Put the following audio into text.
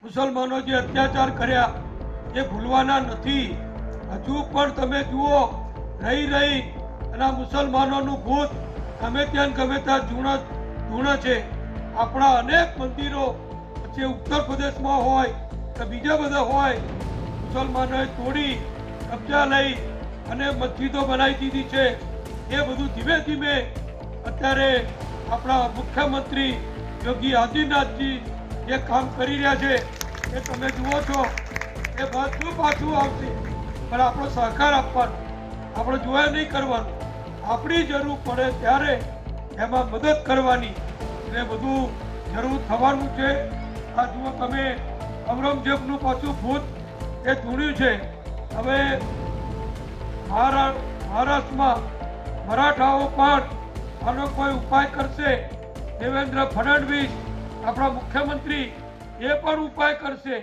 મુસલમાનો જે અત્યાચાર કર્યા એ ભૂલવાના નથી. હજુ પણ તમે જુઓ, રહી અને આ મુસલમાનોનું ભૂત ગમે ત્યાં જૂણા છે. આપણા અનેક મંદિરો જે ઉત્તર પ્રદેશમાં હોય કે બીજા બધા હોય, મુસલમાનોએ તોડી કબજા લઈ અને મસ્જિદો બનાવી દીધી છે. એ બધું ધીમે ધીમે અત્યારે આપણા મુખ્યમંત્રી યોગી આદિત્યનાથજી જે કામ કરી રહ્યા છે એ તમે જુઓ છો. એ બધું પાછું આવશે, પણ આપણો સહકાર આપવાનો, આપણે જોયા નહીં કરવાનું. આપણી જરૂર પડે ત્યારે એમાં મદદ કરવાની, એટલે બધું જરૂર થવાનું છે. આ જુઓ તમે, ઔરંગઝેબનું પાછું ભૂત એ ધૂણ્યું છે. હવે મહારાષ્ટ્રમાં મરાઠાઓ પણ આનો કોઈ ઉપાય કરશે. દેવેન્દ્ર ફડણવીસ આપણા મુખ્યમંત્રી એ પણ ઉપાય કરશે.